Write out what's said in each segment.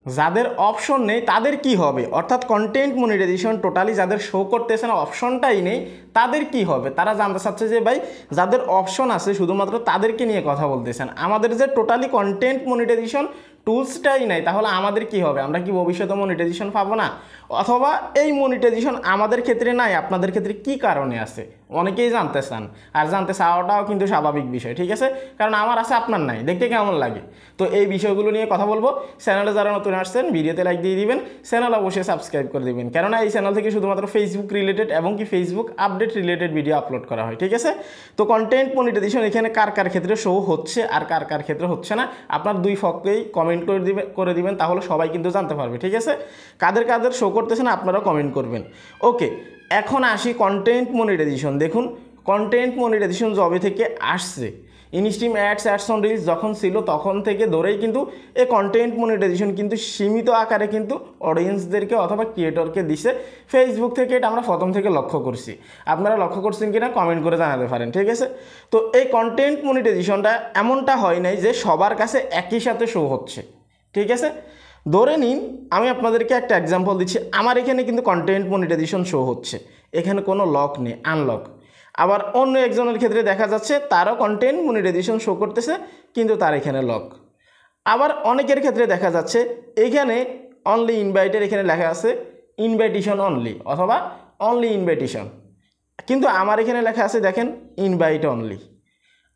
যাদের অপশন নেই তাদের কি হবে, অর্থাৎ কন্টেন্ট মনিটাইজেশন টোটালি যাদের শো করতেছে না, অপশনটাই নেই, তাদের কি হবে। তারা জানতে চাচ্ছে যে ভাই যাদের অপশন আছে শুধুমাত্র তাদেরকে নিয়ে কথা বলতেছেন, আমাদের যে টোটালি কন্টেন্ট মনিটাইজেশন টুলসটাই নাই, তাহলে আমাদের কি হবে, আমরা কি ভবিষ্যতে মনিটাইজেশন পাবো না, অথবা এই মনিটাইজেশন আমাদের ক্ষেত্রে নাই, আপনাদের ক্ষেত্রে কি কারণে আছে, অনেকেই জানতে চান। আর জানতে চাওয়াটাও কিন্তু স্বাভাবিক বিষয়, ঠিক আছে, কারণ আমার আছে আপনার নাই, দেখতে কেমন লাগে। তো এই বিষয়গুলো নিয়ে কথা বলবো। চ্যানেলে যারা নতুন আসছেন ভিডিওতে লাইক দিয়ে দিবেন, চ্যানেল অবশ্যই সাবস্ক্রাইব করে দিবেন, কেননা এই চ্যানেল থেকে শুধুমাত্র ফেসবুক রিলেটেড এবং কি Facebook update related video upload করা হয়, ঠিক আছে। তো কন্টেন্ট মনিটাইজেশন এখানে কার কার ক্ষেত্রে শো হচ্ছে আর কার কার ক্ষেত্রে হচ্ছে না, আপনার দুই পক্ষেই কমেন্ট করে দিবেন, তাহলে সবাই কিন্তু জানতে পারবে, ঠিক আছে। কাদের কাদের শো করতেছে না আপনারাও কমেন্ট করবেন। ওকে, এখন আসি কন্টেন্ট মনিটাইজেশন। দেখুন কন্টেন্ট মনিটাইজেশন জবে থেকে আসছে, ইনস্ট্রিম অ্যাডস অন রিলস যখন ছিল তখন থেকে ধরেই কিন্তু এই কন্টেন্ট মনিটাইজেশন কিন্তু সীমিত আকারে কিন্তু অডিয়েন্সদেরকে অথবা ক্রিয়েটরকে দিছে ফেসবুক থেকে। এটা আমরা প্রথম থেকে লক্ষ্য করছি, আপনারা লক্ষ্য করছেন কিনা কমেন্ট করে জানাতে পারেন, ঠিক আছে। তো এই কন্টেন্ট মনিটাইজেশনটা এমনটা হয় নাই যে সবার কাছে একই সাথে শো হচ্ছে, ঠিক আছে। ধরে নিন আমি আপনাদেরকে একটা এক্সাম্পল দিচ্ছি, আমার এখানে কিন্তু কন্টেন্ট মনিটাইজেশন শো হচ্ছে, এখানে কোনো লক নেই, আনলক। আবার অন্য একজনের ক্ষেত্রে দেখা যাচ্ছে তারও কন্টেন্ট মনিটাইজেশন শো করতেছে কিন্তু তার এখানে লক। আবার অনেকের ক্ষেত্রে দেখা যাচ্ছে এখানে অনলি ইনভাইটের এখানে লেখা আছে ইনভাইটেশন অনলি অথবা অনলি ইনভাইটেশন, কিন্তু আমার এখানে লেখা আছে দেখেন ইনভাইট অনলি।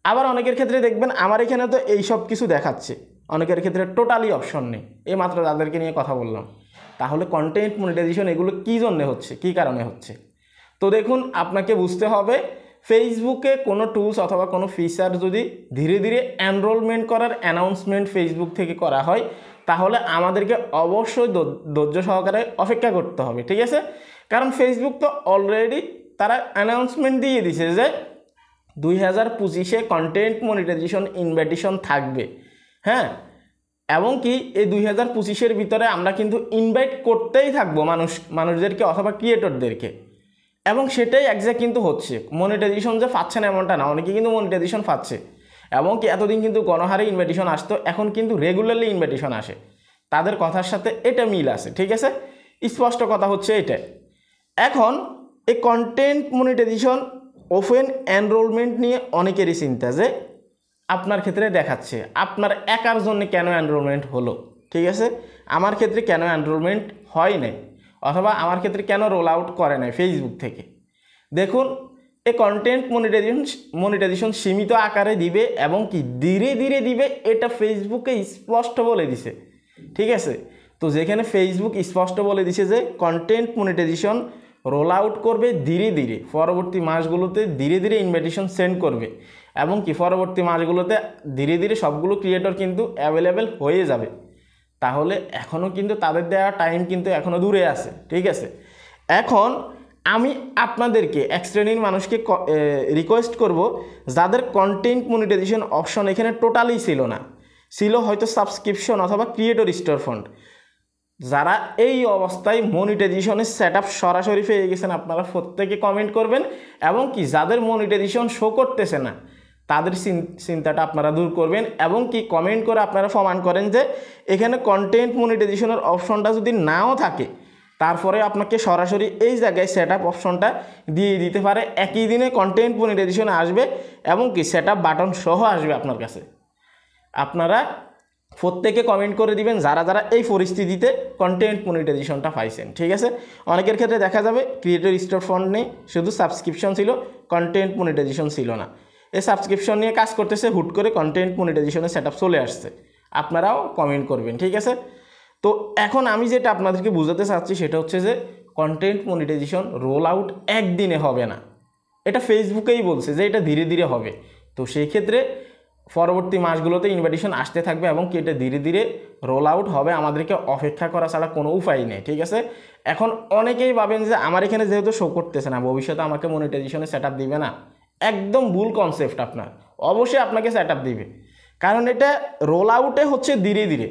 আবার অনেকের ক্ষেত্রে দেখবেন আমার এখানে তো এই সব কিছু দেখাচ্ছে, অনেকের ক্ষেত্রে টোটালি অপশন নেই, এই মাত্র তাদেরকে নিয়ে কথা বললাম। তাহলে কন্টেন্ট মনিটাইজেশন এগুলো কী জন্যে হচ্ছে, কী কারণে হচ্ছে। তো দেখুন আপনাকে বুঝতে হবে ফেসবুকে কোনো টুলস অথবা কোনো ফিচার যদি ধীরে ধীরে এনরোলমেন্ট করার অ্যানাউন্সমেন্ট ফেসবুক থেকে করা হয় তাহলে আমাদেরকে অবশ্যই ধৈর্য সহকারে অপেক্ষা করতে হবে, ঠিক আছে। কারণ ফেসবুক তো অলরেডি তারা অ্যানাউন্সমেন্ট দিয়ে দিছে যে 2025-এ কন্টেন্ট মনিটাইজেশন ইনভাইটেশন থাকবে, হ্যাঁ। এবং কি এই 2025-এর ভিতরে আমরা কিন্তু ইনভাইট করতেই থাকবো মানুষদেরকে অথবা ক্রিয়েটরদেরকে, এবং সেটাই একজ্যাক্ট কিন্তু হচ্ছে। মনিটাইজেশন যে পাচ্ছে না এমনটা না, অনেকে কিন্তু মনিটাইজেশন পাচ্ছে, এবং কি এতদিন কিন্তু গণহারে ইনভাইটেশন আসতো, এখন কিন্তু রেগুলারলি ইনভাইটেশন আসে, তাদের কথার সাথে এটা মিল আছে, ঠিক আছে। স্পষ্ট কথা হচ্ছে এটা। এখন এই কন্টেন্ট মনিটাইজেশন ওপেন এনরোলমেন্ট নিয়ে অনেকেরই চিন্তা যে আপনার ক্ষেত্রে দেখাচ্ছে আপনার একার জন্য কেন এনরোলমেন্ট হলো, ঠিক আছে, আমার ক্ষেত্রে কেন এনরোলমেন্ট হয় নাই, অথবা আমার ক্ষেত্রে কেন রোল আউট করে নাই ফেসবুক থেকে। দেখুন এই কন্টেন্ট মনিটাইজেশন সীমিত আকারে দিবে এবং কি ধীরে ধীরে দিবে, এটা ফেসবুকে স্পষ্ট বলে দিছে, ঠিক আছে। তো যেখানে ফেসবুক স্পষ্ট বলে দিছে যে কন্টেন্ট মনিটাইজেশন রোল আউট করবে ধীরে ধীরে, পরবর্তী মাসগুলোতে ধীরে ধীরে ইনভাইটেশন সেন্ড করবে, এবং কি পরবর্তী মাসগুলোতে ধীরে ধীরে সবগুলো ক্রিয়েটর কিন্তু অ্যাভেলেবেল হয়ে যাবে, তাহলে এখনও কিন্তু তাদের দেওয়া টাইম কিন্তু এখনও দূরে আছে, ঠিক আছে। এখন আমি আপনাদেরকে এক শ্রেণীর মানুষকে রিকোয়েস্ট করব যাদের কন্টেন্ট মনিটাইজেশন অপশন এখানে টোটালি ছিল না, ছিল হয়তো সাবস্ক্রিপশন অথবা ক্রিয়েটর স্টোর ফান্ড, যারা এই অবস্থায় মনিটাইজেশনের সেটআপ সরাসরি পেয়ে গেছেন আপনারা প্রত্যেকে কমেন্ট করবেন, এবং কি যাদের মনিটাইজেশন শো করতেছে না তাদের চিন্তাটা আপনারা দূর করবেন, এবং কি কমেন্ট করে আপনারা প্রমাণ করেন যে এখানে কন্টেন্ট মনিটাইজেশনের অপশনটা যদি নাও থাকে তারপরে আপনাকে সরাসরি এই জায়গায় সেটআপ অপশনটা দিয়ে দিতে পারে, একই দিনে কন্টেন্ট মনিটাইজেশন আসবে এবং কি সেটআপ বাটন সহ আসবে আপনার কাছে। আপনারা প্রত্যেকে কমেন্ট করে দিবেন যারা যারা এই পরিস্থিতিতে কন্টেন্ট মনিটাইজেশনটা পাইছেন, ঠিক আছে। অনেকের ক্ষেত্রে দেখা যাবে ক্রিয়েটর স্টোর ফান্ড নেই, শুধু সাবস্ক্রিপশন ছিল, কন্টেন্ট মনিটাইজেশন ছিল না, এই সাবস্ক্রিপশন নিয়ে কাজ করতেছে, হুট করে কন্টেন্ট মনিটাইজেশনের সেটআপ চলে আসছে, আপনারাও কমেন্ট করবেন, ঠিক আছে। তো এখন আমি যেটা আপনাদেরকে বোঝাতে চাচ্ছি সেটা হচ্ছে যে কন্টেন্ট মনিটাইজেশন রোল আউট একদিনে হবে না, এটা ফেসবুকেই বলছে যে এটা ধীরে ধীরে হবে। তো সেই ক্ষেত্রে পরবর্তী মাসগুলোতে ইনভাইটেশন আসতে থাকবে এবং কি এটা ধীরে ধীরে রোল আউট হবে, আমাদেরকে অপেক্ষা করা ছাড়া কোনো উপায় নেই, ঠিক আছে। এখন অনেকেই ভাবেন যে আমার এখানে যেহেতু শো করতেছে না ভবিষ্যতে আমাকে মনিটাইজেশনের সেটআপ দিবে না, একদম ভুল কনসেপ্ট আপনার, অবশ্যই আপনাকে সেটআপ দিবে, কারণ এটা রোল আউটে হচ্ছে ধীরে ধীরে,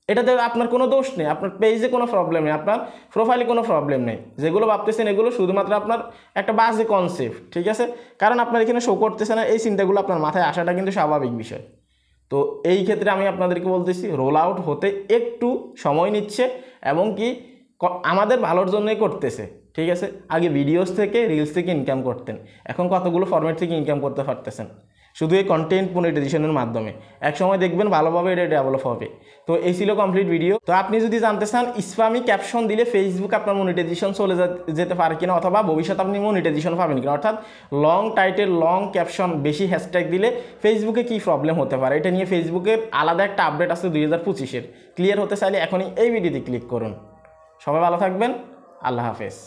এটাতে আপনার কোনো দোষ নেই, আপনার পেজে কোনো প্রবলেম নেই, আপনার প্রোফাইলে কোনো প্রবলেম নেই, যেগুলো ভাবতেছেন এগুলো শুধুমাত্র আপনার একটা বাজে কনসেপ্ট, ঠিক আছে। কারণ আপনার এখানে শো করতেছে না, এই চিন্তাগুলো আপনার মাথায় আসাটা কিন্তু স্বাভাবিক বিষয়। তো এই ক্ষেত্রে আমি আপনাদেরকে বলতেছি রোল আউট হতে একটু সময় নিচ্ছে এবং কি আমাদের ভালোর জন্যই করতেছে, ঠিক আছে। আগে ভিডিওস থেকে রিলস থেকে ইনকাম করতেন, এখন কতগুলো ফরম্যাট থেকে ইনকাম করতে পারতেছেন শুধু এই কন্টেন্ট মনিটাইজেশনের মাধ্যমে। এক সময় দেখবেন ভালোভাবে এটা ডেভেলপ হবে। তো এই ছিল কমপ্লিট ভিডিও। তো আপনি যদি জানতে চান স্প্যামি ক্যাপশন দিলে ফেসবুক আপনার মনিটাইজেশন চলে যেতে পারে কিনা, অথবা ভবিষ্যতে আপনি মনিটাইজেশন পাবেন কিনা, অর্থাৎ লং টাইটেল লং ক্যাপশন বেশি হ্যাশট্যাগ দিলে ফেসবুকে কী প্রবলেম হতে পারে, এটা নিয়ে ফেসবুকের আলাদা একটা আপডেট আছে 2025-এর। ক্লিয়ার হতে চাইলে এখনই এই ভিডিওতে ক্লিক করুন। সবাই ভালো থাকবেন, আল্লাহ হাফেজ।